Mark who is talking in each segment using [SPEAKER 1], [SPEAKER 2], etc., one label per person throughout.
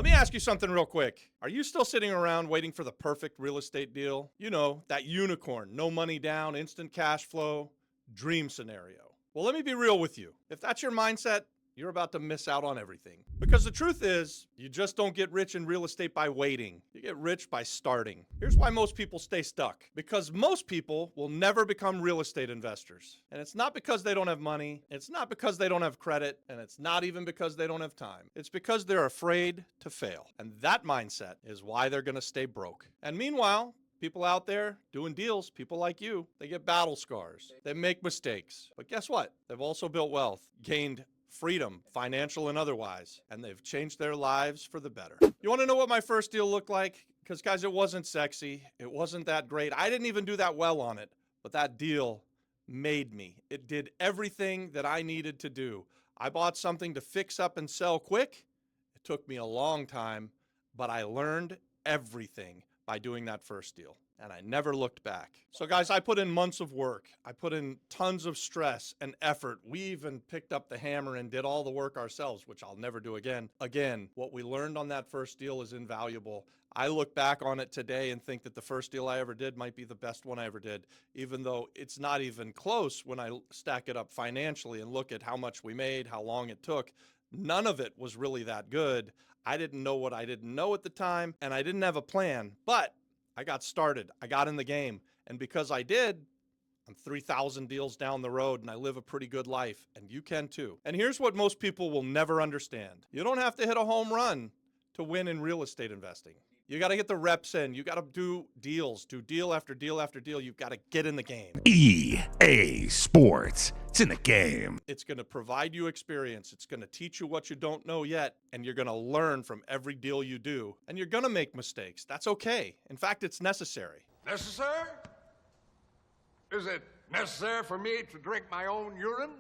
[SPEAKER 1] me ask you something real quick. Are you still sitting around waiting for the perfect real estate deal? You know, that unicorn, no money down, instant cash flow, dream scenario. Well, let me be real with you. If that's your mindset, you're about to miss out on everything. Because the truth is, you just don't get rich in real estate by waiting. You get rich by starting. Here's why most people stay stuck. Because most people will never become real estate investors. And it's not because they don't have money. It's not because they don't have credit. And it's not even because they don't have time. It's because they're afraid to fail. And that mindset is why they're gonna stay broke. And meanwhile, people out there doing deals, people like you, they get battle scars. They make mistakes. But guess what? They've also built wealth, gained freedom, financial and otherwise, and they've changed their lives for the better. You want to know what my first deal looked like? Because guys, it wasn't sexy. It wasn't that great. I didn't even do that well on it, but that deal made me. It did everything that I needed to do. I bought something to fix up and sell quick. It took me a long time, but I learned everything by doing that first deal. And I never looked back. So guys, I put in months of work. I put in tons of stress and effort. We even picked up the hammer and did all the work ourselves, which I'll never do again. Again, what we learned on that first deal is invaluable. I look back on it today and think that the first deal I ever did might be the best one I ever did, even though it's not even close when I stack it up financially and look at how much we made, how long it took. None of it was really that good. I didn't know what I didn't know at the time, and I didn't have a plan, but I got started. I got in the game. And because I did, I'm 3,000 deals down the road and I live a pretty good life. And you can too. And here's what most people will never understand. You don't have to hit a home run to win in real estate investing. You got to get the reps in. You got to do deals, do deal after deal after deal. You've got to get in the game.
[SPEAKER 2] EA Sports. It's in the game.
[SPEAKER 1] It's going to provide you experience. It's going to teach you what you don't know yet. And you're going to learn from every deal you do. And you're going to make mistakes. That's okay. In fact, it's necessary.
[SPEAKER 3] Necessary? Is it necessary for me to drink my own urine?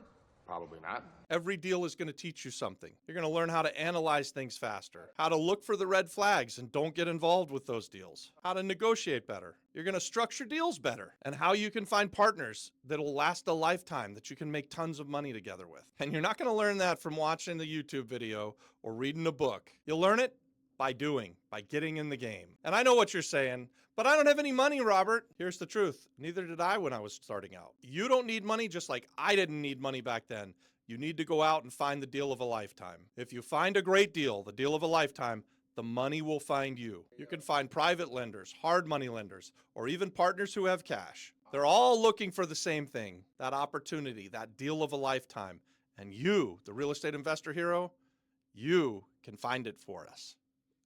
[SPEAKER 3] Probably not.
[SPEAKER 1] Every deal is going to teach you something. You're going to learn how to analyze things faster, how to look for the red flags and don't get involved with those deals, how to negotiate better. You're going to structure deals better, and how you can find partners that'll last a lifetime that you can make tons of money together with. And you're not going to learn that from watching the YouTube video or reading a book. You'll learn it by doing, by getting in the game. And I know what you're saying, but I don't have any money, Robert. Here's the truth. Neither did I when I was starting out. You don't need money just like I didn't need money back then. You need to go out and find the deal of a lifetime. If you find a great deal, the deal of a lifetime, the money will find you. You can find private lenders, hard money lenders, or even partners who have cash. They're all looking for the same thing, that opportunity, that deal of a lifetime. And you, the real estate investor hero, you can find it for us.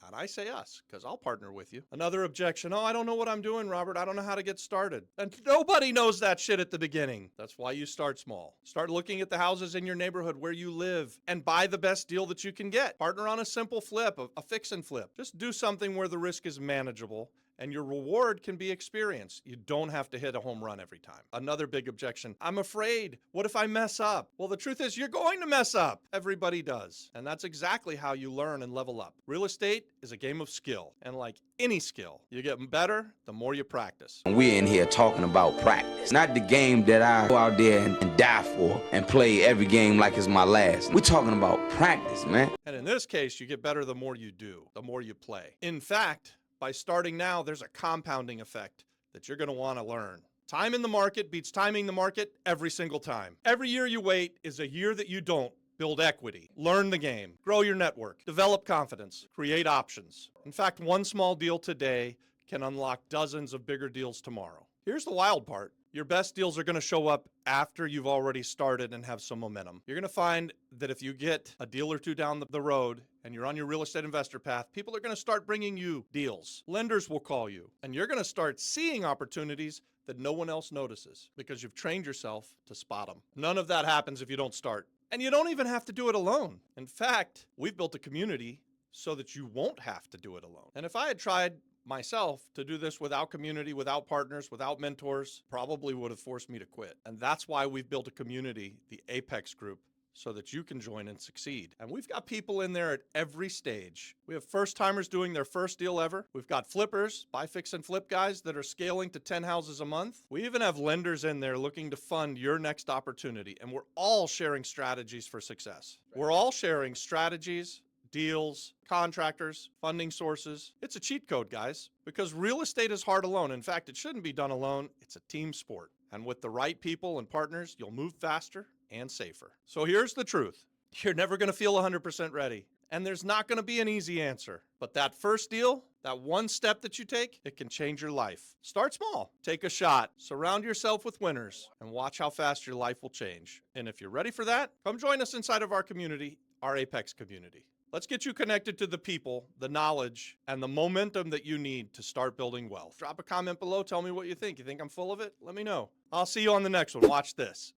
[SPEAKER 1] And I say us, because I'll partner with you. Another objection, oh, I don't know what I'm doing, Robert. I don't know how to get started. And nobody knows that shit at the beginning. That's why you start small. Start looking at the houses in your neighborhood where you live and buy the best deal that you can get. Partner on a simple flip, a fix and flip. Just do something where the risk is manageable and your reward can be experience. You don't have to hit a home run every time. Another big objection, I'm afraid. What if I mess up? Well, the truth is you're going to mess up. Everybody does. And that's exactly how you learn and level up. Real estate is a game of skill. And like any skill, you get better the more you practice.
[SPEAKER 4] We're in here talking about practice, not the game that I go out there and die for and play every game like it's my last. We're talking about practice, man.
[SPEAKER 1] And in this case, you get better the more you do, the more you play. In fact, by starting now, there's a compounding effect that you're going to want to learn. Time in the market beats timing the market every single time. Every year you wait is a year that you don't build equity, learn the game, grow your network, develop confidence, create options. In fact, one small deal today can unlock dozens of bigger deals tomorrow. Here's the wild part. Your best deals are going to show up after you've already started and have some momentum. You're going to find that if you get a deal or two down the road and you're on your real estate investor path, people are going to start bringing you deals. Lenders will call you, and you're going to start seeing opportunities that no one else notices because you've trained yourself to spot them. None of that happens if you don't start. And you don't even have to do it alone. In fact, we've built a community so that you won't have to do it alone. And if I had tried myself to do this without community, without partners, without mentors, probably would have forced me to quit. And that's why we've built a community, the Apex Group, so that you can join and succeed. And we've got people in there at every stage. We have first-timers doing their first deal ever. We've got flippers, buy, fix, and flip guys that are scaling to 10 houses a month. We even have lenders in there looking to fund your next opportunity. And we're all sharing strategies for success. We're all sharing strategies, deals, contractors, funding sources. It's a cheat code, guys, because real estate is hard alone. In fact, it shouldn't be done alone. It's a team sport. And with the right people and partners, you'll move faster and safer. So here's the truth. You're never going to feel 100% ready. And there's not going to be an easy answer. But that first deal, that one step that you take, it can change your life. Start small. Take a shot. Surround yourself with winners. And watch how fast your life will change. And if you're ready for that, come join us inside of our community, our Apex community. Let's get you connected to the people, the knowledge, and the momentum that you need to start building wealth. Drop a comment below. Tell me what you think. You think I'm full of it? Let me know. I'll see you on the next one. Watch this.